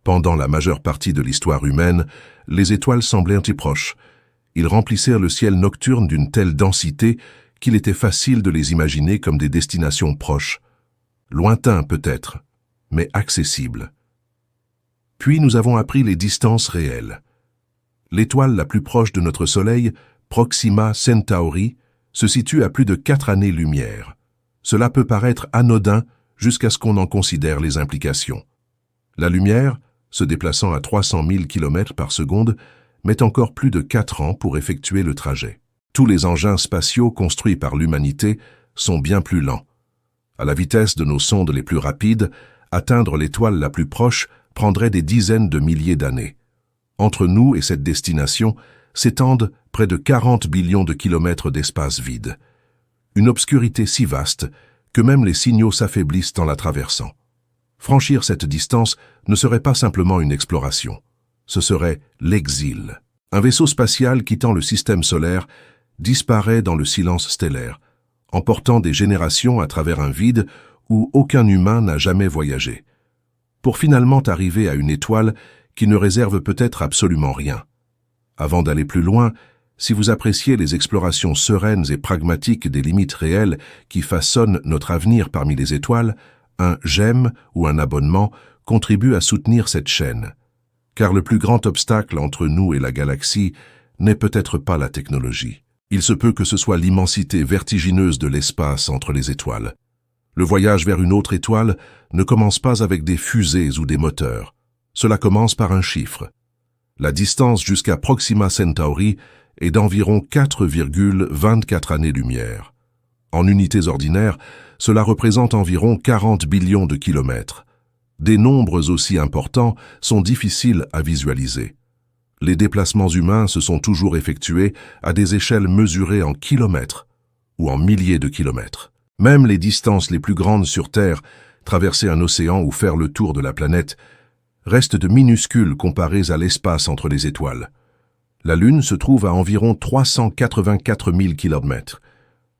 Pendant la majeure partie de l'histoire humaine, les étoiles semblaient si proches. Ils remplissèrent le ciel nocturne d'une telle densité qu'il était facile de les imaginer comme des destinations proches. Lointains peut-être, mais accessibles. Puis nous avons appris les distances réelles. L'étoile la plus proche de notre Soleil, Proxima Centauri, se situe à plus de 4 années-lumière. Cela peut paraître anodin jusqu'à ce qu'on en considère les implications. La lumière, se déplaçant à 300 000 km par seconde, met encore plus de 4 ans pour effectuer le trajet. Tous les engins spatiaux construits par l'humanité sont bien plus lents. À la vitesse de nos sondes les plus rapides, atteindre l'étoile la plus proche prendrait des dizaines de milliers d'années. Entre nous et cette destination s'étendent près de 40 billions de kilomètres d'espace vide. Une obscurité si vaste que même les signaux s'affaiblissent en la traversant. Franchir cette distance ne serait pas simplement une exploration. Ce serait l'exil. Un vaisseau spatial quittant le système solaire disparaît dans le silence stellaire, emportant des générations à travers un vide où aucun humain n'a jamais voyagé, pour finalement arriver à une étoile qui ne réserve peut-être absolument rien. Avant d'aller plus loin, si vous appréciez les explorations sereines et pragmatiques des limites réelles qui façonnent notre avenir parmi les étoiles, un j'aime ou un abonnement contribue à soutenir cette chaîne. Car le plus grand obstacle entre nous et la galaxie n'est peut-être pas la technologie. Il se peut que ce soit l'immensité vertigineuse de l'espace entre les étoiles. Le voyage vers une autre étoile ne commence pas avec des fusées ou des moteurs. Cela commence par un chiffre. La distance jusqu'à Proxima Centauri est d'environ 4,24 années-lumière. En unités ordinaires, cela représente environ 40 billions de kilomètres. Des nombres aussi importants sont difficiles à visualiser. Les déplacements humains se sont toujours effectués à des échelles mesurées en kilomètres ou en milliers de kilomètres. Même les distances les plus grandes sur Terre, traverser un océan ou faire le tour de la planète, restent de minuscules comparées à l'espace entre les étoiles. La Lune se trouve à environ 384 000 km.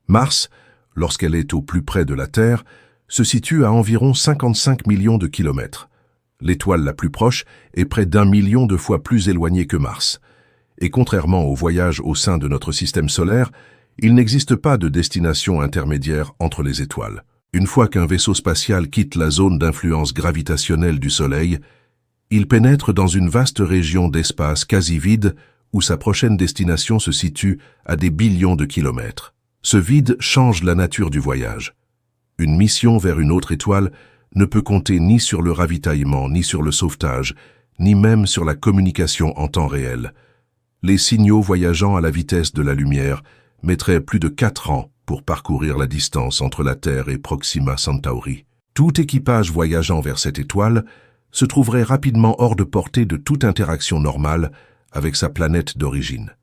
Mars, lorsqu'elle est au plus près de la Terre, se situe à environ 55 millions de kilomètres. L'étoile la plus proche est près d'1 million de fois plus éloignée que Mars. Et contrairement au voyage au sein de notre système solaire, il n'existe pas de destination intermédiaire entre les étoiles. Une fois qu'un vaisseau spatial quitte la zone d'influence gravitationnelle du Soleil, il pénètre dans une vaste région d'espace quasi vide où sa prochaine destination se situe à des billions de kilomètres. Ce vide change la nature du voyage. Une mission vers une autre étoile ne peut compter ni sur le ravitaillement, ni sur le sauvetage, ni même sur la communication en temps réel. Les signaux voyageant à la vitesse de la lumière mettraient plus de 4 ans pour parcourir la distance entre la Terre et Proxima Centauri. Tout équipage voyageant vers cette étoile se trouverait rapidement hors de portée de toute interaction normale avec sa planète d'origine.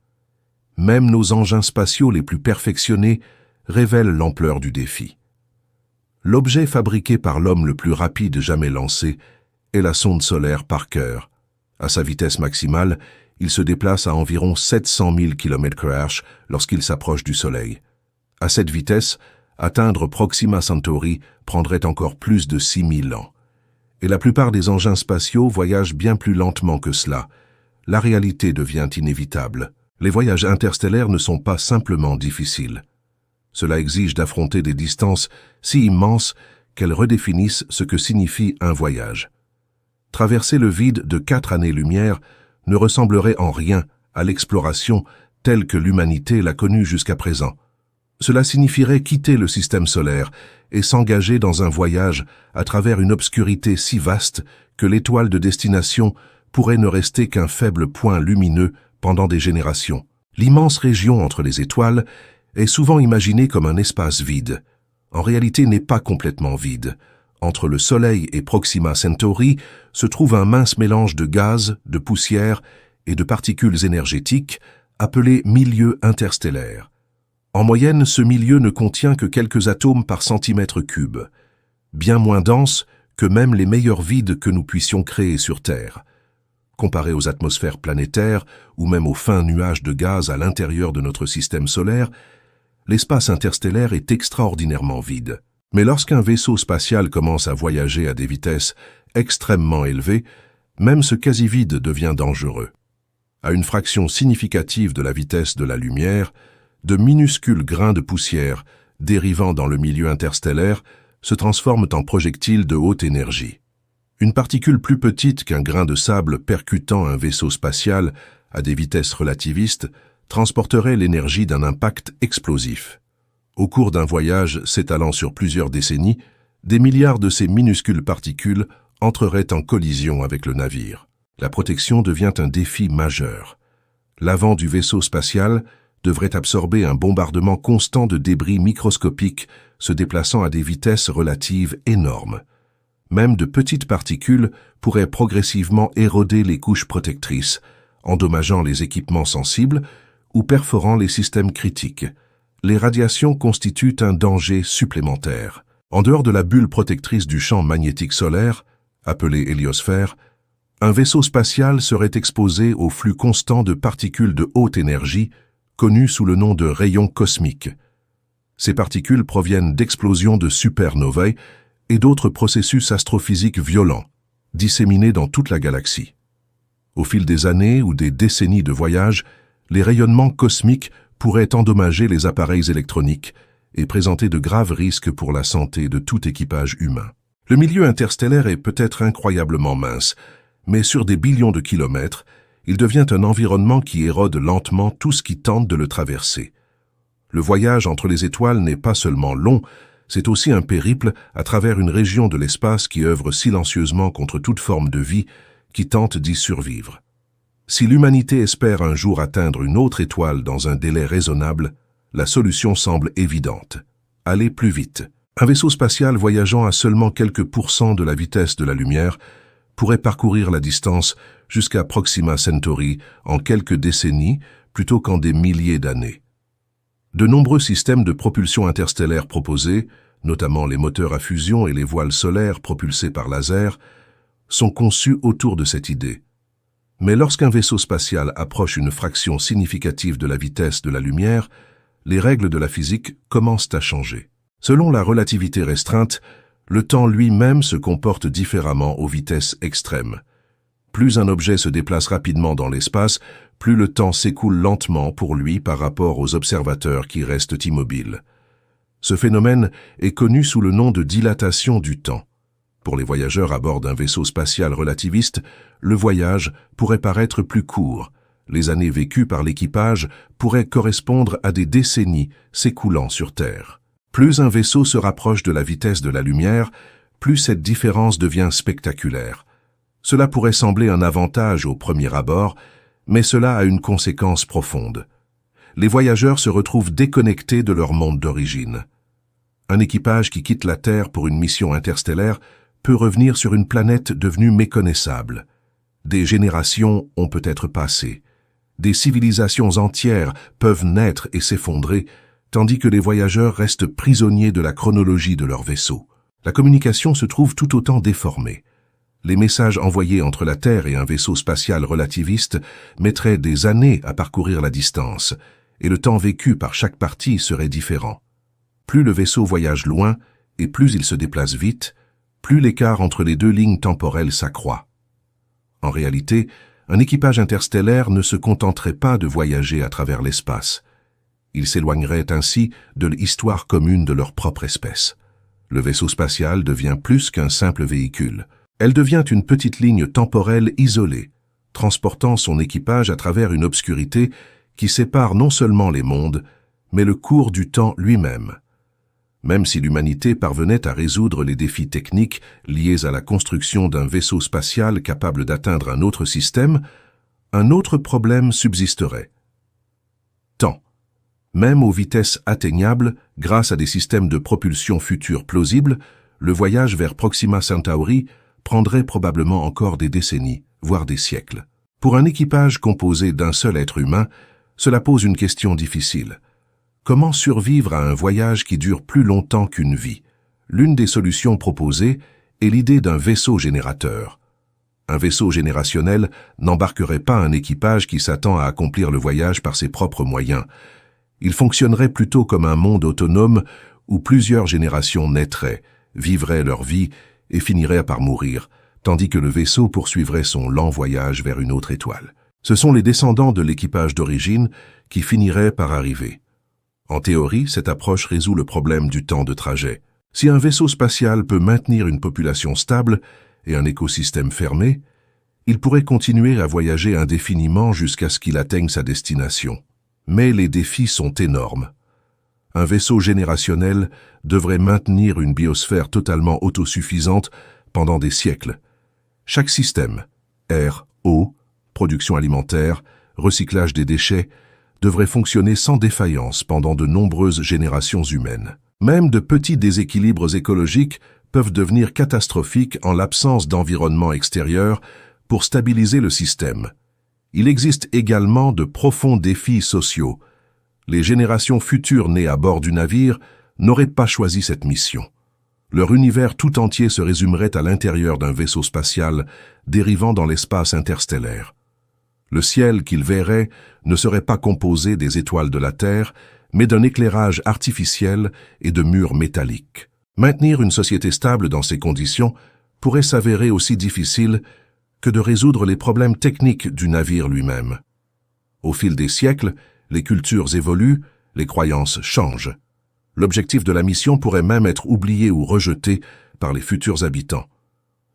Même nos engins spatiaux les plus perfectionnés révèlent l'ampleur du défi. L'objet fabriqué par l'homme le plus rapide jamais lancé est la sonde solaire Parker. À sa vitesse maximale, il se déplace à environ 700 000 km/h lorsqu'il s'approche du Soleil. À cette vitesse, atteindre Proxima Centauri prendrait encore plus de 6000 ans. Et la plupart des engins spatiaux voyagent bien plus lentement que cela. La réalité devient inévitable. Les voyages interstellaires ne sont pas simplement difficiles. Cela exige d'affronter des distances si immenses qu'elles redéfinissent ce que signifie un voyage. Traverser le vide de 4 années-lumière ne ressemblerait en rien à l'exploration telle que l'humanité l'a connue jusqu'à présent. Cela signifierait quitter le système solaire et s'engager dans un voyage à travers une obscurité si vaste que l'étoile de destination pourrait ne rester qu'un faible point lumineux pendant des générations. L'immense région entre les étoiles est souvent imaginée comme un espace vide. En réalité, n'est pas complètement vide. Entre le Soleil et Proxima Centauri se trouve un mince mélange de gaz, de poussière et de particules énergétiques appelé milieu interstellaire. En moyenne, ce milieu ne contient que quelques atomes par centimètre cube, bien moins dense que même les meilleurs vides que nous puissions créer sur Terre. Comparé aux atmosphères planétaires ou même aux fins nuages de gaz à l'intérieur de notre système solaire, l'espace interstellaire est extraordinairement vide. Mais lorsqu'un vaisseau spatial commence à voyager à des vitesses extrêmement élevées, Même ce quasi-vide devient dangereux. À une fraction significative de la vitesse de la lumière, de minuscules grains de poussière, dérivant dans le milieu interstellaire, se transforment en projectiles de haute énergie. Une particule plus petite qu'un grain de sable percutant un vaisseau spatial à des vitesses relativistes transporterait l'énergie d'un impact explosif. Au cours d'un voyage s'étalant sur plusieurs décennies, des milliards de ces minuscules particules entreraient en collision avec le navire. La protection devient un défi majeur. L'avant du vaisseau spatial devrait absorber un bombardement constant de débris microscopiques se déplaçant à des vitesses relatives énormes. Même de petites particules pourraient progressivement éroder les couches protectrices, endommageant les équipements sensibles ou perforant les systèmes critiques. Les radiations constituent un danger supplémentaire. En dehors de la bulle protectrice du champ magnétique solaire, appelée héliosphère, un vaisseau spatial serait exposé au flux constant de particules de haute énergie, connues sous le nom de rayons cosmiques. Ces particules proviennent d'explosions de supernovae et d'autres processus astrophysiques violents, disséminés dans toute la galaxie. Au fil des années ou des décennies de voyage, les rayonnements cosmiques pourraient endommager les appareils électroniques et présenter de graves risques pour la santé de tout équipage humain. Le milieu interstellaire est peut-être incroyablement mince, mais sur des billions de kilomètres, il devient un environnement qui érode lentement tout ce qui tente de le traverser. Le voyage entre les étoiles n'est pas seulement long, c'est aussi un périple à travers une région de l'espace qui œuvre silencieusement contre toute forme de vie qui tente d'y survivre. Si l'humanité espère un jour atteindre une autre étoile dans un délai raisonnable, la solution semble évidente. Aller plus vite. Un vaisseau spatial voyageant à seulement quelques pourcents de la vitesse de la lumière pourrait parcourir la distance jusqu'à Proxima Centauri en quelques décennies plutôt qu'en des milliers d'années. De nombreux systèmes de propulsion interstellaire proposés, notamment les moteurs à fusion et les voiles solaires propulsés par laser, sont conçus autour de cette idée. Mais lorsqu'un vaisseau spatial approche une fraction significative de la vitesse de la lumière, les règles de la physique commencent à changer. Selon la relativité restreinte, le temps lui-même se comporte différemment aux vitesses extrêmes. Plus un objet se déplace rapidement dans l'espace, plus le temps s'écoule lentement pour lui par rapport aux observateurs qui restent immobiles. Ce phénomène est connu sous le nom de dilatation du temps. Pour les voyageurs à bord d'un vaisseau spatial relativiste, le voyage pourrait paraître plus court. Les années vécues par l'équipage pourraient correspondre à des décennies s'écoulant sur Terre. Plus un vaisseau se rapproche de la vitesse de la lumière, plus cette différence devient spectaculaire. Cela pourrait sembler un avantage au premier abord, mais cela a une conséquence profonde. Les voyageurs se retrouvent déconnectés de leur monde d'origine. Un équipage qui quitte la Terre pour une mission interstellaire peut revenir sur une planète devenue méconnaissable. Des générations ont peut-être passé. Des civilisations entières peuvent naître et s'effondrer, tandis que les voyageurs restent prisonniers de la chronologie de leur vaisseau. La communication se trouve tout autant déformée. Les messages envoyés entre la Terre et un vaisseau spatial relativiste mettraient des années à parcourir la distance, et le temps vécu par chaque partie serait différent. Plus le vaisseau voyage loin, et plus il se déplace vite, plus l'écart entre les deux lignes temporelles s'accroît. En réalité, un équipage interstellaire ne se contenterait pas de voyager à travers l'espace. Ils s'éloigneraient ainsi de l'histoire commune de leur propre espèce. Le vaisseau spatial devient plus qu'un simple véhicule. Elle devient une petite ligne temporelle isolée, transportant son équipage à travers une obscurité qui sépare non seulement les mondes, mais le cours du temps lui-même. Même si l'humanité parvenait à résoudre les défis techniques liés à la construction d'un vaisseau spatial capable d'atteindre un autre système, un autre problème subsisterait. Temps. Même aux vitesses atteignables, grâce à des systèmes de propulsion futurs plausibles, le voyage vers Proxima Centauri prendrait probablement encore des décennies, voire des siècles. Pour un équipage composé d'un seul être humain, cela pose une question difficile. Comment survivre à un voyage qui dure plus longtemps qu'une vie? L'une des solutions proposées est l'idée d'un vaisseau générateur. Un vaisseau générationnel n'embarquerait pas un équipage qui s'attend à accomplir le voyage par ses propres moyens. Il fonctionnerait plutôt comme un monde autonome où plusieurs générations naîtraient, vivraient leur vie et finiraient par mourir, tandis que le vaisseau poursuivrait son lent voyage vers une autre étoile. Ce sont les descendants de l'équipage d'origine qui finiraient par arriver. En théorie, cette approche résout le problème du temps de trajet. Si un vaisseau spatial peut maintenir une population stable et un écosystème fermé, il pourrait continuer à voyager indéfiniment jusqu'à ce qu'il atteigne sa destination. Mais les défis sont énormes. Un vaisseau générationnel devrait maintenir une biosphère totalement autosuffisante pendant des siècles. Chaque système, air, eau, production alimentaire, recyclage des déchets, devrait fonctionner sans défaillance pendant de nombreuses générations humaines. Même de petits déséquilibres écologiques peuvent devenir catastrophiques en l'absence d'environnement extérieur pour stabiliser le système. Il existe également de profonds défis sociaux. Les générations futures nées à bord du navire n'auraient pas choisi cette mission. Leur univers tout entier se résumerait à l'intérieur d'un vaisseau spatial dérivant dans l'espace interstellaire. Le ciel qu'ils verraient ne serait pas composé des étoiles de la Terre, mais d'un éclairage artificiel et de murs métalliques. Maintenir une société stable dans ces conditions pourrait s'avérer aussi difficile que de résoudre les problèmes techniques du navire lui-même. Au fil des siècles, les cultures évoluent, les croyances changent. L'objectif de la mission pourrait même être oublié ou rejeté par les futurs habitants.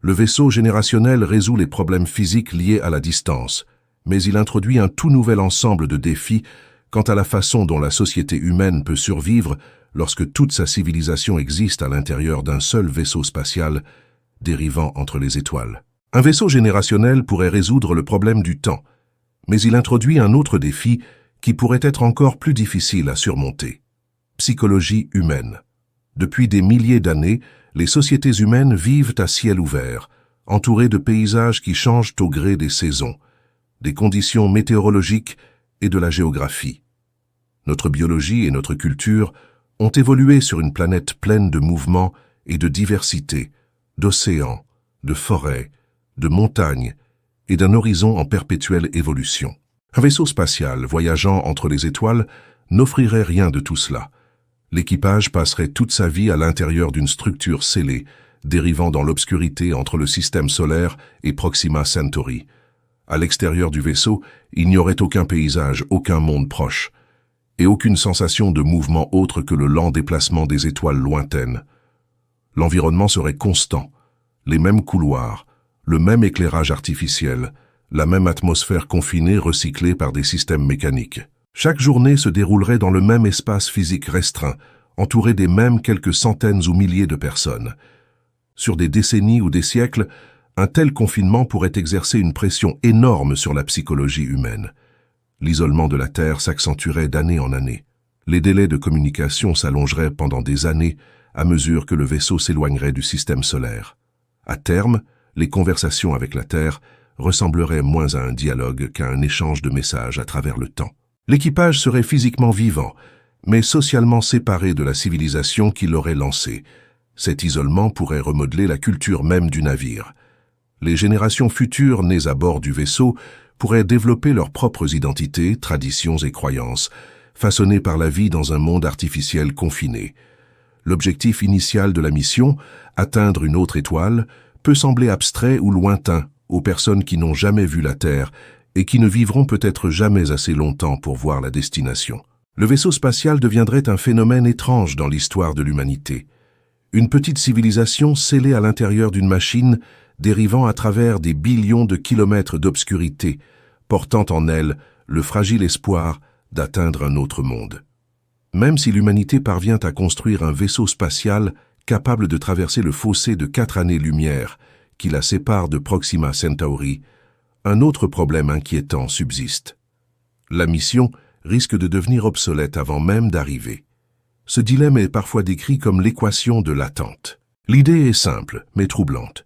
Le vaisseau générationnel résout les problèmes physiques liés à la distance, mais il introduit un tout nouvel ensemble de défis quant à la façon dont la société humaine peut survivre lorsque toute sa civilisation existe à l'intérieur d'un seul vaisseau spatial dérivant entre les étoiles. Un vaisseau générationnel pourrait résoudre le problème du temps, mais il introduit un autre défi qui pourrait être encore plus difficile à surmonter. Psychologie humaine. Depuis des milliers d'années, les sociétés humaines vivent à ciel ouvert, entourées de paysages qui changent au gré des saisons, des conditions météorologiques et de la géographie. Notre biologie et notre culture ont évolué sur une planète pleine de mouvements et de diversité, d'océans, de forêts, de montagnes et d'un horizon en perpétuelle évolution. Un vaisseau spatial voyageant entre les étoiles n'offrirait rien de tout cela. L'équipage passerait toute sa vie à l'intérieur d'une structure scellée, dérivant dans l'obscurité entre le système solaire et Proxima Centauri. À l'extérieur du vaisseau, il n'y aurait aucun paysage, aucun monde proche, et aucune sensation de mouvement autre que le lent déplacement des étoiles lointaines. L'environnement serait constant, les mêmes couloirs, le même éclairage artificiel, la même atmosphère confinée recyclée par des systèmes mécaniques. Chaque journée se déroulerait dans le même espace physique restreint, entouré des mêmes quelques centaines ou milliers de personnes. Sur des décennies ou des siècles, un tel confinement pourrait exercer une pression énorme sur la psychologie humaine. L'isolement de la Terre s'accentuerait d'année en année. Les délais de communication s'allongeraient pendant des années à mesure que le vaisseau s'éloignerait du système solaire. À terme, les conversations avec la Terre ressembleraient moins à un dialogue qu'à un échange de messages à travers le temps. L'équipage serait physiquement vivant, mais socialement séparé de la civilisation qui l'aurait lancé. Cet isolement pourrait remodeler la culture même du navire. Les générations futures nées à bord du vaisseau pourraient développer leurs propres identités, traditions et croyances, façonnées par la vie dans un monde artificiel confiné. L'objectif initial de la mission, atteindre une autre étoile, peut sembler abstrait ou lointain aux personnes qui n'ont jamais vu la Terre et qui ne vivront peut-être jamais assez longtemps pour voir la destination. Le vaisseau spatial deviendrait un phénomène étrange dans l'histoire de l'humanité. Une petite civilisation scellée à l'intérieur d'une machine dérivant à travers des billions de kilomètres d'obscurité, portant en elle le fragile espoir d'atteindre un autre monde. Même si l'humanité parvient à construire un vaisseau spatial capable de traverser le fossé de 4 années-lumière qui la sépare de Proxima Centauri, un autre problème inquiétant subsiste. La mission risque de devenir obsolète avant même d'arriver. Ce dilemme est parfois décrit comme l'équation de l'attente. L'idée est simple, mais troublante.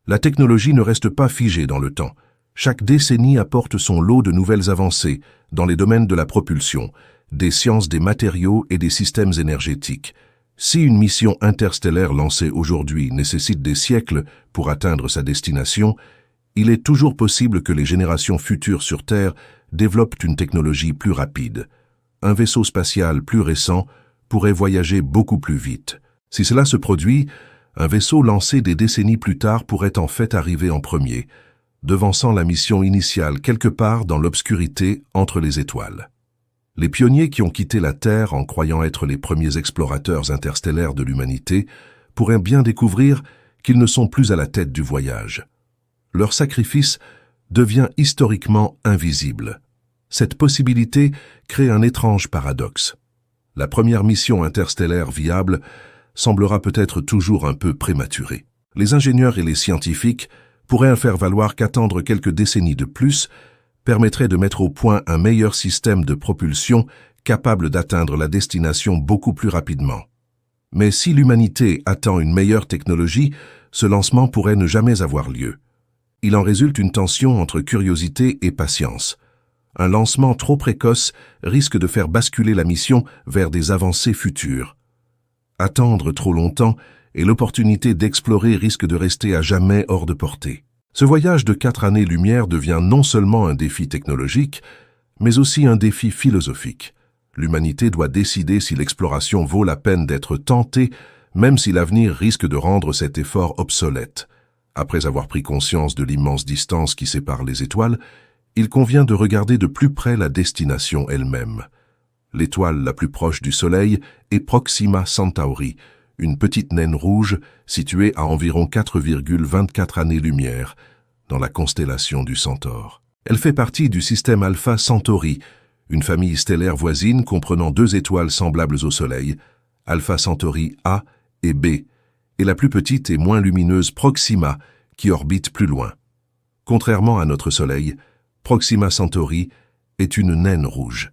La technologie ne reste pas figée dans le temps. Chaque décennie apporte son lot de nouvelles avancées dans les domaines de la propulsion, des sciences des matériaux et des systèmes énergétiques. Si une mission interstellaire lancée aujourd'hui nécessite des siècles pour atteindre sa destination, il est toujours possible que les générations futures sur Terre développent une technologie plus rapide. Un vaisseau spatial plus récent pourrait voyager beaucoup plus vite. Si cela se produit, Un vaisseau lancé des décennies plus tard pourrait en fait arriver en premier, devançant la mission initiale quelque part dans l'obscurité entre les étoiles. Les pionniers qui ont quitté la Terre en croyant être les premiers explorateurs interstellaires de l'humanité pourraient bien découvrir qu'ils ne sont plus à la tête du voyage. Leur sacrifice devient historiquement invisible. Cette possibilité crée un étrange paradoxe. La première mission interstellaire viable semblera peut-être toujours un peu prématurée. Les ingénieurs et les scientifiques pourraient faire valoir qu'attendre quelques décennies de plus permettrait de mettre au point un meilleur système de propulsion capable d'atteindre la destination beaucoup plus rapidement. Mais si l'humanité attend une meilleure technologie, ce lancement pourrait ne jamais avoir lieu. Il en résulte une tension entre curiosité et patience. Un lancement trop précoce risque de faire basculer la mission vers des avancées futures. Attendre trop longtemps et l'opportunité d'explorer risque de rester à jamais hors de portée. Ce voyage de 4 années-lumière devient non seulement un défi technologique, mais aussi un défi philosophique. L'humanité doit décider si l'exploration vaut la peine d'être tentée, même si l'avenir risque de rendre cet effort obsolète. Après avoir pris conscience de l'immense distance qui sépare les étoiles, il convient de regarder de plus près la destination elle-même. L'étoile la plus proche du Soleil est Proxima Centauri, une petite naine rouge située à environ 4,24 années-lumière dans la constellation du Centaure. Elle fait partie du système Alpha Centauri, une famille stellaire voisine comprenant 2 étoiles semblables au Soleil, Alpha Centauri A et B, et la plus petite et moins lumineuse Proxima, qui orbite plus loin. Contrairement à notre Soleil, Proxima Centauri est une naine rouge.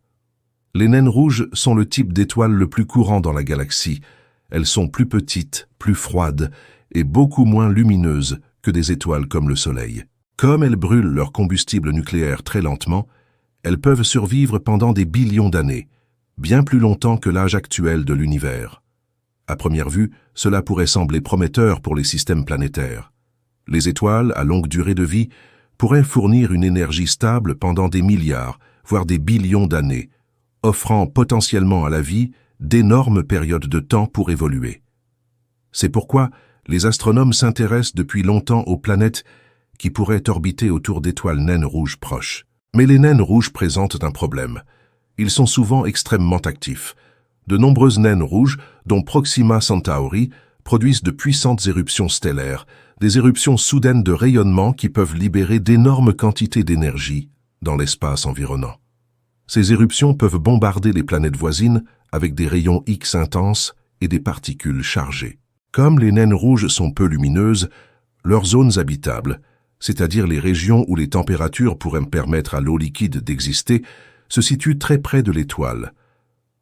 Les naines rouges sont le type d'étoile le plus courant dans la galaxie. Elles sont plus petites, plus froides et beaucoup moins lumineuses que des étoiles comme le Soleil. Comme elles brûlent leur combustible nucléaire très lentement, elles peuvent survivre pendant des billions d'années, bien plus longtemps que l'âge actuel de l'univers. À première vue, cela pourrait sembler prometteur pour les systèmes planétaires. Les étoiles, à longue durée de vie, pourraient fournir une énergie stable pendant des milliards, voire des billions d'années, offrant potentiellement à la vie d'énormes périodes de temps pour évoluer. C'est pourquoi les astronomes s'intéressent depuis longtemps aux planètes qui pourraient orbiter autour d'étoiles naines rouges proches. Mais les naines rouges présentent un problème. Ils sont souvent extrêmement actifs. De nombreuses naines rouges, dont Proxima Centauri, produisent de puissantes éruptions stellaires, des éruptions soudaines de rayonnement qui peuvent libérer d'énormes quantités d'énergie dans l'espace environnant. Ces éruptions peuvent bombarder les planètes voisines avec des rayons X intenses et des particules chargées. Comme les naines rouges sont peu lumineuses, leurs zones habitables, c'est-à-dire les régions où les températures pourraient permettre à l'eau liquide d'exister, se situent très près de l'étoile.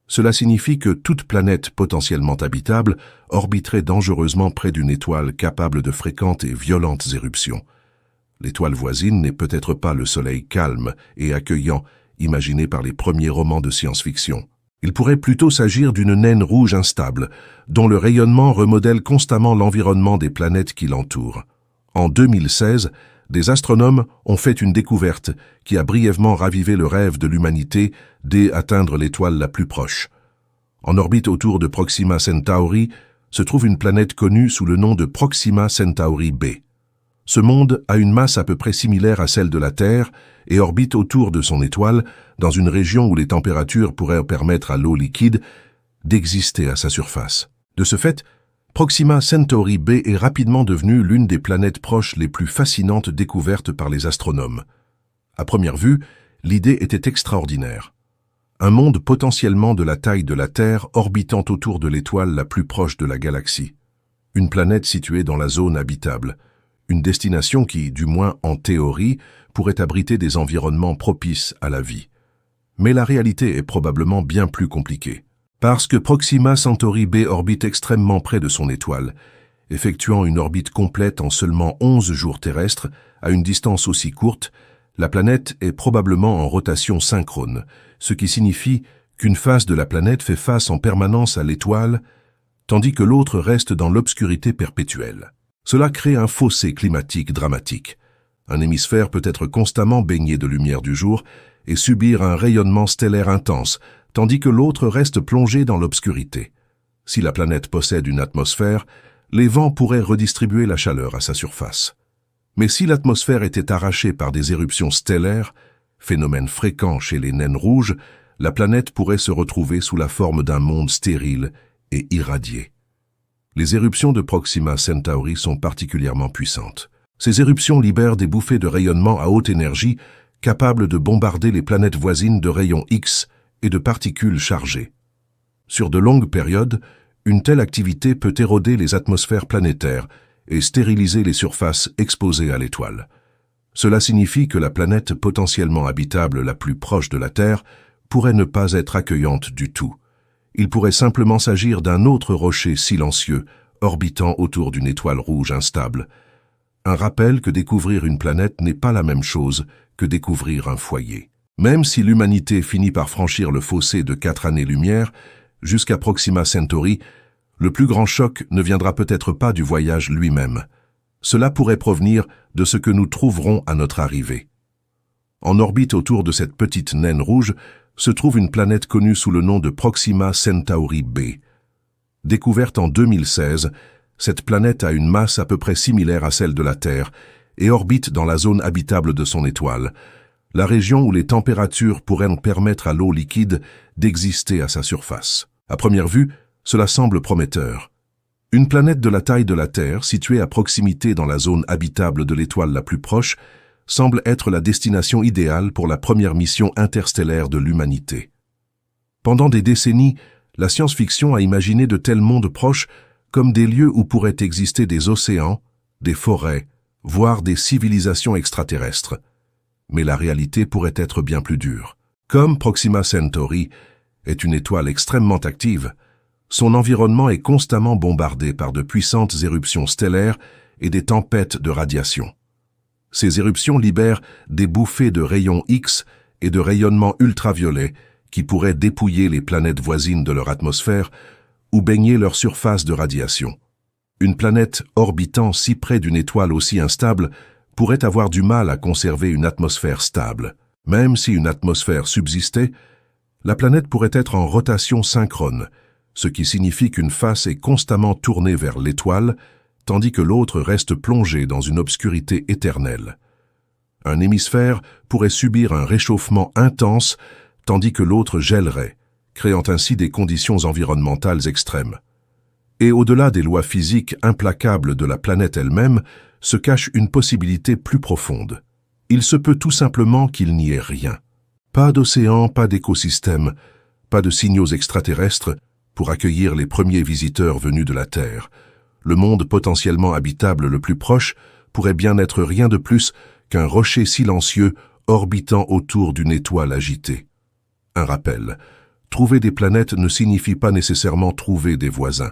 Cela signifie que toute planète potentiellement habitable orbiterait dangereusement près d'une étoile capable de fréquentes et violentes éruptions. L'étoile voisine n'est peut-être pas le Soleil calme et accueillant imaginé par les premiers romans de science-fiction. Il pourrait plutôt s'agir d'une naine rouge instable, dont le rayonnement remodèle constamment l'environnement des planètes qui l'entourent. En 2016, des astronomes ont fait une découverte qui a brièvement ravivé le rêve de l'humanité d'atteindre l'étoile la plus proche. En orbite autour de Proxima Centauri se trouve une planète connue sous le nom de Proxima Centauri B. Ce monde a une masse à peu près similaire à celle de la Terre et orbite autour de son étoile dans une région où les températures pourraient permettre à l'eau liquide d'exister à sa surface. De ce fait, Proxima Centauri B est rapidement devenue l'une des planètes proches les plus fascinantes découvertes par les astronomes. À première vue, l'idée était extraordinaire. Un monde potentiellement de la taille de la Terre orbitant autour de l'étoile la plus proche de la galaxie. Une planète située dans la zone habitable. Une destination qui, du moins en théorie, pourrait abriter des environnements propices à la vie. Mais la réalité est probablement bien plus compliquée. Parce que Proxima Centauri B orbite extrêmement près de son étoile, effectuant une orbite complète en seulement 11 jours terrestres, à une distance aussi courte, la planète est probablement en rotation synchrone, ce qui signifie qu'une face de la planète fait face en permanence à l'étoile, tandis que l'autre reste dans l'obscurité perpétuelle. Cela crée un fossé climatique dramatique. Un hémisphère peut être constamment baigné de lumière du jour et subir un rayonnement stellaire intense, tandis que l'autre reste plongé dans l'obscurité. Si la planète possède une atmosphère, Les vents pourraient redistribuer la chaleur à sa surface. Mais si l'atmosphère était arrachée par des éruptions stellaires, phénomène fréquent chez les naines rouges, la planète pourrait se retrouver sous la forme d'un monde stérile et irradié. Les éruptions de Proxima Centauri sont particulièrement puissantes. Ces éruptions libèrent des bouffées de rayonnement à haute énergie capables de bombarder les planètes voisines de rayons X et de particules chargées. Sur de longues périodes, une telle activité peut éroder les atmosphères planétaires et stériliser les surfaces exposées à l'étoile. Cela signifie que la planète potentiellement habitable la plus proche de la Terre pourrait ne pas être accueillante du tout. Il pourrait simplement s'agir d'un autre rocher silencieux orbitant autour d'une étoile rouge instable. Un rappel que découvrir une planète n'est pas la même chose que découvrir un foyer. Même si l'humanité finit par franchir le fossé de 4 années-lumière, jusqu'à Proxima Centauri, le plus grand choc ne viendra peut-être pas du voyage lui-même. Cela pourrait provenir de ce que nous trouverons à notre arrivée. En orbite autour de cette petite naine rouge se trouve une planète connue sous le nom de Proxima Centauri b. Découverte en 2016, cette planète a une masse à peu près similaire à celle de la Terre et orbite dans la zone habitable de son étoile, la région où les températures pourraient permettre à l'eau liquide d'exister à sa surface. À première vue, cela semble prometteur. Une planète de la taille de la Terre, située à proximité dans la zone habitable de l'étoile la plus proche, semble être la destination idéale pour la première mission interstellaire de l'humanité. Pendant des décennies, la science-fiction a imaginé de tels mondes proches comme des lieux où pourraient exister des océans, des forêts, voire des civilisations extraterrestres. Mais la réalité pourrait être bien plus dure. Comme Proxima Centauri est une étoile extrêmement active, son environnement est constamment bombardé par de puissantes éruptions stellaires et des tempêtes de radiation. Ces éruptions libèrent des bouffées de rayons X et de rayonnements ultraviolets qui pourraient dépouiller les planètes voisines de leur atmosphère ou baigner leur surface de radiation. Une planète orbitant si près d'une étoile aussi instable pourrait avoir du mal à conserver une atmosphère stable. Même si une atmosphère subsistait, la planète pourrait être en rotation synchrone, ce qui signifie qu'une face est constamment tournée vers l'étoile, tandis que l'autre reste plongé dans une obscurité éternelle. Un hémisphère pourrait subir un réchauffement intense, tandis que l'autre gèlerait, créant ainsi des conditions environnementales extrêmes. Et au-delà des lois physiques implacables de la planète elle-même, se cache une possibilité plus profonde. Il se peut tout simplement qu'il n'y ait rien. Pas d'océan, pas d'écosystème, pas de signaux extraterrestres pour accueillir les premiers visiteurs venus de la Terre. Le monde potentiellement habitable le plus proche pourrait bien n'être rien de plus qu'un rocher silencieux orbitant autour d'une étoile agitée. Un rappel, trouver des planètes ne signifie pas nécessairement trouver des voisins.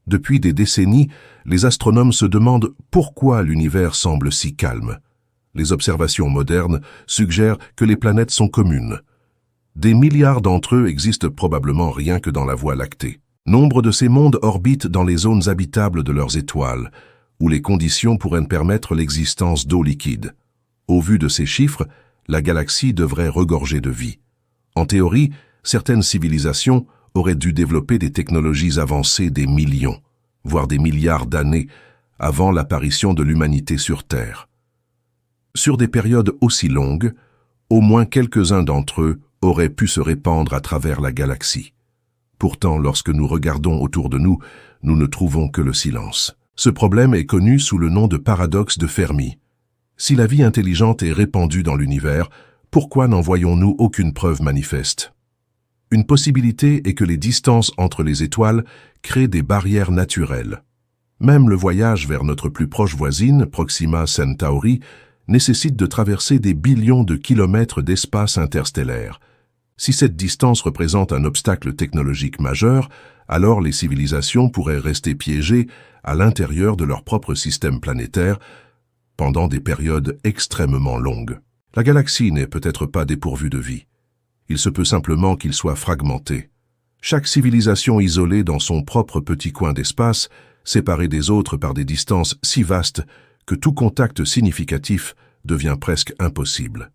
Depuis des décennies, les astronomes se demandent pourquoi l'univers semble si calme. Les observations modernes suggèrent que les planètes sont communes. Des milliards d'entre eux existent probablement rien que dans la Voie lactée. Nombre de ces mondes orbitent dans les zones habitables de leurs étoiles, où les conditions pourraient permettre l'existence d'eau liquide. Au vu de ces chiffres, la galaxie devrait regorger de vie. En théorie, certaines civilisations auraient dû développer des technologies avancées des millions, voire des milliards d'années, avant l'apparition de l'humanité sur Terre. Sur des périodes aussi longues, au moins quelques-uns d'entre eux auraient pu se répandre à travers la galaxie. Pourtant, lorsque nous regardons autour de nous, nous ne trouvons que le silence. Ce problème est connu sous le nom de paradoxe de Fermi. Si la vie intelligente est répandue dans l'univers, pourquoi n'en voyons-nous aucune preuve manifeste? Une possibilité est que les distances entre les étoiles créent des barrières naturelles. Même le voyage vers notre plus proche voisine, Proxima Centauri, nécessite de traverser des billions de kilomètres d'espace interstellaire. Si cette distance représente un obstacle technologique majeur, alors les civilisations pourraient rester piégées à l'intérieur de leur propre système planétaire pendant des périodes extrêmement longues. La galaxie n'est peut-être pas dépourvue de vie. Il se peut simplement qu'il soit fragmenté. Chaque civilisation isolée dans son propre petit coin d'espace, séparée des autres par des distances si vastes que tout contact significatif devient presque impossible.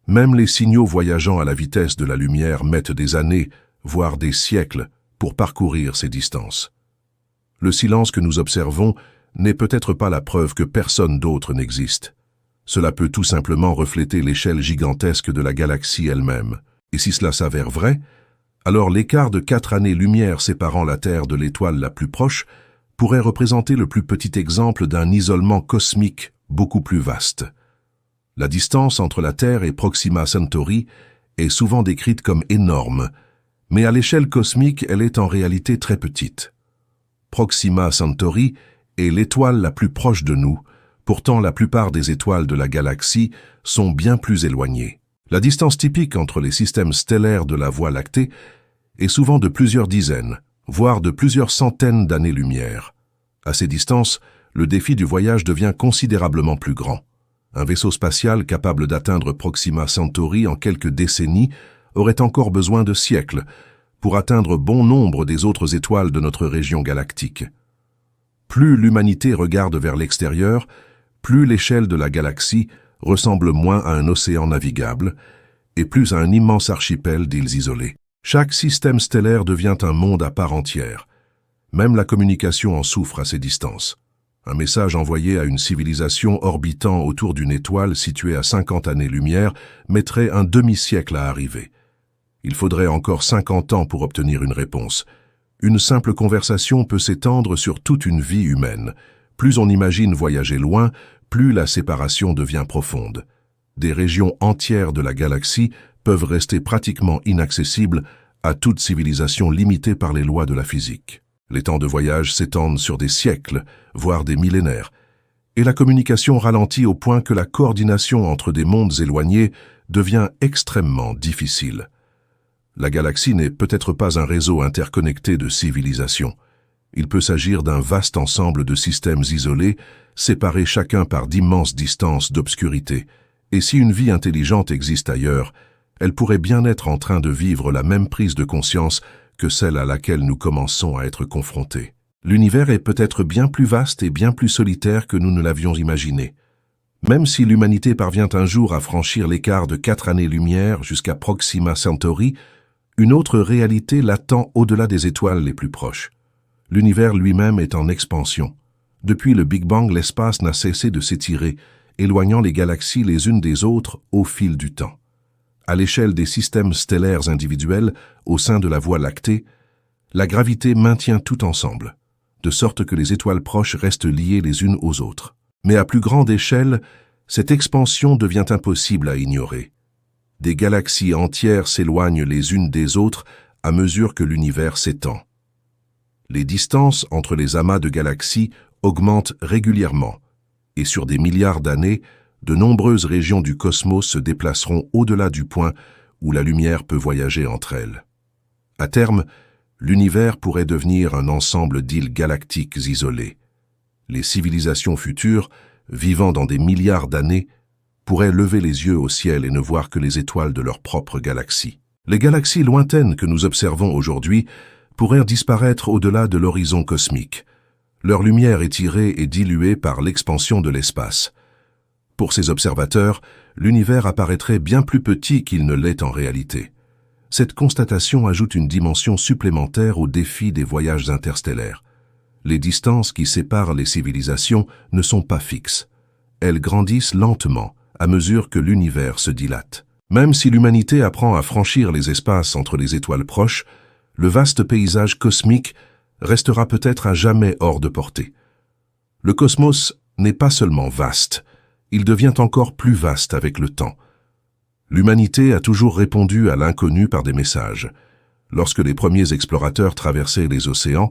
Même les signaux voyageant à la vitesse de la lumière mettent des années, voire des siècles, pour parcourir ces distances. Le silence que nous observons n'est peut-être pas la preuve que personne d'autre n'existe. Cela peut tout simplement refléter l'échelle gigantesque de la galaxie elle-même. Et si cela s'avère vrai, alors l'écart de 4 années-lumière séparant la Terre de l'étoile la plus proche pourrait représenter le plus petit exemple d'un isolement cosmique beaucoup plus vaste. La distance entre la Terre et Proxima Centauri est souvent décrite comme énorme, mais à l'échelle cosmique, elle est en réalité très petite. Proxima Centauri est l'étoile la plus proche de nous, pourtant la plupart des étoiles de la galaxie sont bien plus éloignées. La distance typique entre les systèmes stellaires de la Voie lactée est souvent de plusieurs dizaines, voire de plusieurs centaines d'années-lumière. À ces distances, le défi du voyage devient considérablement plus grand. Un vaisseau spatial capable d'atteindre Proxima Centauri en quelques décennies aurait encore besoin de siècles pour atteindre bon nombre des autres étoiles de notre région galactique. Plus l'humanité regarde vers l'extérieur, plus l'échelle de la galaxie ressemble moins à un océan navigable et plus à un immense archipel d'îles isolées. Chaque système stellaire devient un monde à part entière. Même la communication en souffre à ces distances. Un message envoyé à une civilisation orbitant autour d'une étoile située à 50 années-lumière mettrait un demi-siècle à arriver. Il faudrait encore 50 ans pour obtenir une réponse. Une simple conversation peut s'étendre sur toute une vie humaine. Plus on imagine voyager loin, plus la séparation devient profonde. Des régions entières de la galaxie peuvent rester pratiquement inaccessibles à toute civilisation limitée par les lois de la physique. Les temps de voyage s'étendent sur des siècles, voire des millénaires, et la communication ralentit au point que la coordination entre des mondes éloignés devient extrêmement difficile. La galaxie n'est peut-être pas un réseau interconnecté de civilisations. Il peut s'agir d'un vaste ensemble de systèmes isolés, séparés chacun par d'immenses distances d'obscurité. Et si une vie intelligente existe ailleurs, elle pourrait bien être en train de vivre la même prise de conscience que celle à laquelle nous commençons à être confrontés. L'univers est peut-être bien plus vaste et bien plus solitaire que nous ne l'avions imaginé. Même si l'humanité parvient un jour à franchir l'écart de 4 années-lumière jusqu'à Proxima Centauri, une autre réalité l'attend au-delà des étoiles les plus proches. L'univers lui-même est en expansion. Depuis le Big Bang, l'espace n'a cessé de s'étirer, éloignant les galaxies les unes des autres au fil du temps. À l'échelle des systèmes stellaires individuels, au sein de la Voie lactée, la gravité maintient tout ensemble, de sorte que les étoiles proches restent liées les unes aux autres. Mais à plus grande échelle, cette expansion devient impossible à ignorer. Des galaxies entières s'éloignent les unes des autres à mesure que l'univers s'étend. Les distances entre les amas de galaxies augmentent régulièrement, et sur des milliards d'années, de nombreuses régions du cosmos se déplaceront au-delà du point où la lumière peut voyager entre elles. À terme, l'univers pourrait devenir un ensemble d'îles galactiques isolées. Les civilisations futures, vivant dans des milliards d'années, pourraient lever les yeux au ciel et ne voir que les étoiles de leur propre galaxie. Les galaxies lointaines que nous observons aujourd'hui pourraient disparaître au-delà de l'horizon cosmique. Leur lumière est tirée et diluée par l'expansion de l'espace. Pour ces observateurs, l'univers apparaîtrait bien plus petit qu'il ne l'est en réalité. Cette constatation ajoute une dimension supplémentaire au défi des voyages interstellaires. Les distances qui séparent les civilisations ne sont pas fixes. Elles grandissent lentement, à mesure que l'univers se dilate. Même si l'humanité apprend à franchir les espaces entre les étoiles proches, le vaste paysage cosmique restera peut-être à jamais hors de portée. Le cosmos n'est pas seulement vaste, il devient encore plus vaste avec le temps. L'humanité a toujours répondu à l'inconnu par des messages. Lorsque les premiers explorateurs traversaient les océans,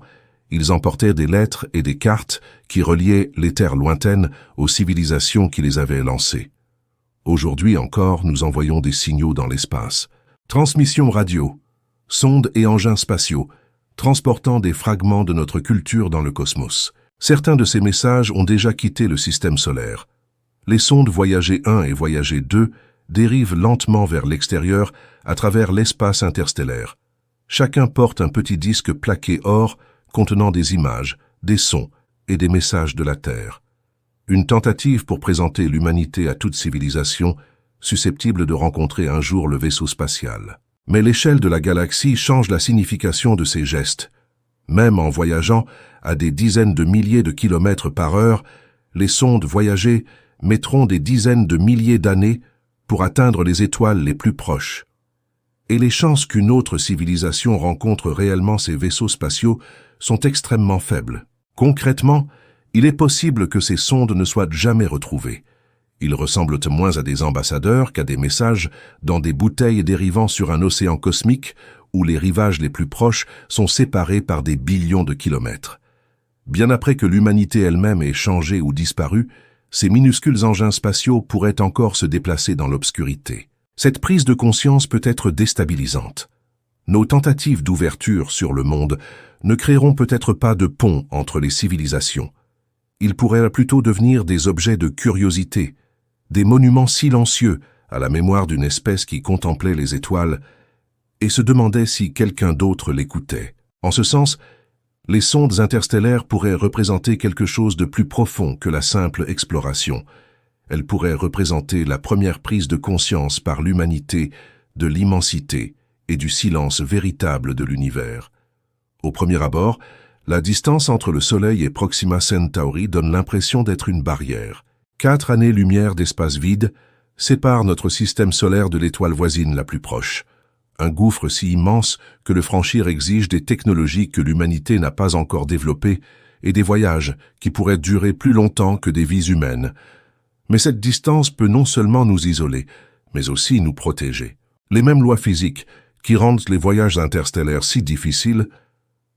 ils emportaient des lettres et des cartes qui reliaient les terres lointaines aux civilisations qui les avaient lancées. Aujourd'hui encore, nous envoyons des signaux dans l'espace. Transmission radio, sondes et engins spatiaux, transportant des fragments de notre culture dans le cosmos. Certains de ces messages ont déjà quitté le système solaire. Les sondes Voyager 1 et Voyager 2 dérivent lentement vers l'extérieur à travers l'espace interstellaire. Chacun porte un petit disque plaqué or contenant des images, des sons et des messages de la Terre. Une tentative pour présenter l'humanité à toute civilisation susceptible de rencontrer un jour le vaisseau spatial. Mais l'échelle de la galaxie change la signification de ces gestes. Même en voyageant à des dizaines de milliers de kilomètres par heure, les sondes voyagées mettront des dizaines de milliers d'années pour atteindre les étoiles les plus proches. Et les chances qu'une autre civilisation rencontre réellement ces vaisseaux spatiaux sont extrêmement faibles. Concrètement, il est possible que ces sondes ne soient jamais retrouvées. Ils ressemblent moins à des ambassadeurs qu'à des messages dans des bouteilles dérivant sur un océan cosmique où les rivages les plus proches sont séparés par des billions de kilomètres. Bien après que l'humanité elle-même ait changé ou disparu, ces minuscules engins spatiaux pourraient encore se déplacer dans l'obscurité. Cette prise de conscience peut être déstabilisante. Nos tentatives d'ouverture sur le monde ne créeront peut-être pas de pont entre les civilisations. Ils pourraient plutôt devenir des objets de curiosité, des monuments silencieux à la mémoire d'une espèce qui contemplait les étoiles et se demandait si quelqu'un d'autre l'écoutait. En ce sens, les sondes interstellaires pourraient représenter quelque chose de plus profond que la simple exploration. Elles pourraient représenter la première prise de conscience par l'humanité de l'immensité et du silence véritable de l'univers. Au premier abord, la distance entre le Soleil et Proxima Centauri donne l'impression d'être une barrière. 4 années-lumière d'espace vide séparent notre système solaire de l'étoile voisine la plus proche. Un gouffre si immense que le franchir exige des technologies que l'humanité n'a pas encore développées et des voyages qui pourraient durer plus longtemps que des vies humaines. Mais cette distance peut non seulement nous isoler, mais aussi nous protéger. Les mêmes lois physiques qui rendent les voyages interstellaires si difficiles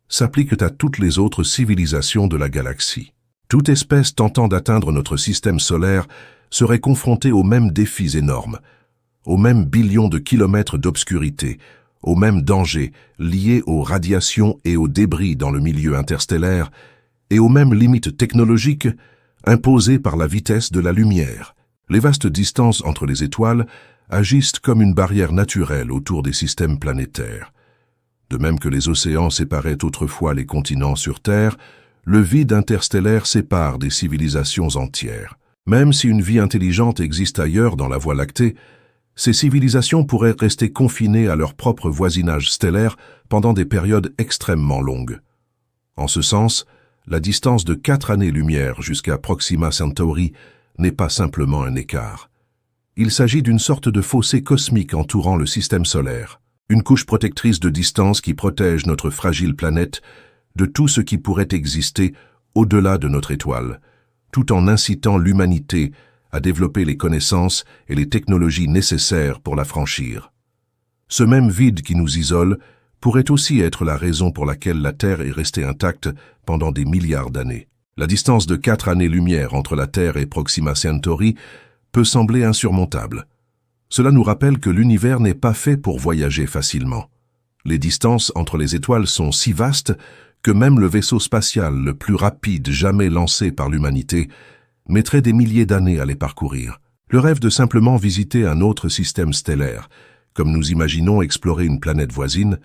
s'appliquent à toutes les autres civilisations de la galaxie. Toute espèce tentant d'atteindre notre système solaire serait confrontée aux mêmes défis énormes, aux mêmes billions de kilomètres d'obscurité, aux mêmes dangers liés aux radiations et aux débris dans le milieu interstellaire, et aux mêmes limites technologiques imposées par la vitesse de la lumière. Les vastes distances entre les étoiles agissent comme une barrière naturelle autour des systèmes planétaires. De même que les océans séparaient autrefois les continents sur Terre, le vide interstellaire sépare des civilisations entières. Même si une vie intelligente existe ailleurs dans la Voie lactée, ces civilisations pourraient rester confinées à leur propre voisinage stellaire pendant des périodes extrêmement longues. En ce sens, la distance de 4 années-lumière jusqu'à Proxima Centauri n'est pas simplement un écart. Il s'agit d'une sorte de fossé cosmique entourant le système solaire, une couche protectrice de distance qui protège notre fragile planète de tout ce qui pourrait exister au-delà de notre étoile, tout en incitant l'humanité à développer les connaissances et les technologies nécessaires pour la franchir. Ce même vide qui nous isole pourrait aussi être la raison pour laquelle la Terre est restée intacte pendant des milliards d'années. La distance de 4 années-lumière entre la Terre et Proxima Centauri peut sembler insurmontable. Cela nous rappelle que l'univers n'est pas fait pour voyager facilement. Les distances entre les étoiles sont si vastes que même le vaisseau spatial le plus rapide jamais lancé par l'humanité mettrait des milliers d'années à les parcourir. Le rêve de simplement visiter un autre système stellaire, comme nous imaginons explorer une planète voisine,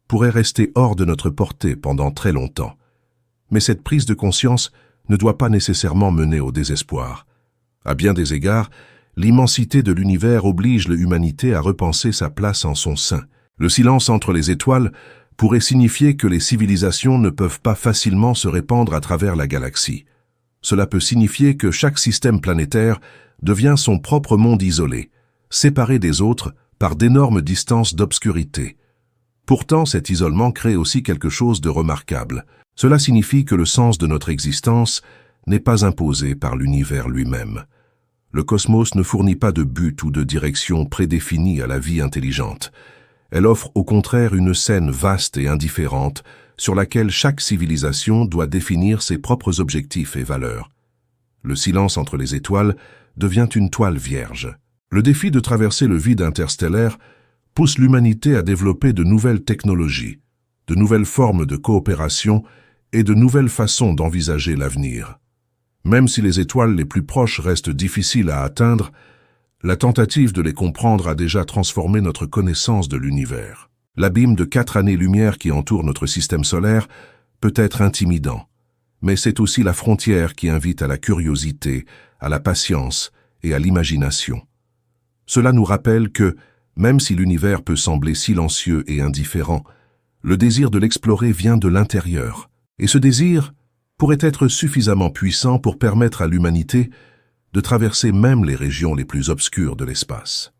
pourrait rester hors de notre portée pendant très longtemps. Mais cette prise de conscience ne doit pas nécessairement mener au désespoir. À bien des égards, l'immensité de l'univers oblige l'humanité à repenser sa place en son sein. Le silence entre les étoiles pourrait signifier que les civilisations ne peuvent pas facilement se répandre à travers la galaxie. Cela peut signifier que chaque système planétaire devient son propre monde isolé, séparé des autres par d'énormes distances d'obscurité. Pourtant, cet isolement crée aussi quelque chose de remarquable. Cela signifie que le sens de notre existence n'est pas imposé par l'univers lui-même. Le cosmos ne fournit pas de but ou de direction prédéfinie à la vie intelligente. Elle offre au contraire une scène vaste et indifférente sur laquelle chaque civilisation doit définir ses propres objectifs et valeurs. Le silence entre les étoiles devient une toile vierge. Le défi de traverser le vide interstellaire pousse l'humanité à développer de nouvelles technologies, de nouvelles formes de coopération et de nouvelles façons d'envisager l'avenir. Même si les étoiles les plus proches restent difficiles à atteindre, la tentative de les comprendre a déjà transformé notre connaissance de l'univers. L'abîme de 4 années-lumière qui entoure notre système solaire peut être intimidant, mais c'est aussi la frontière qui invite à la curiosité, à la patience et à l'imagination. Cela nous rappelle que, même si l'univers peut sembler silencieux et indifférent, Le désir de l'explorer vient de l'intérieur, et ce désir pourrait être suffisamment puissant pour permettre à l'humanité de traverser même les régions les plus obscures de l'espace.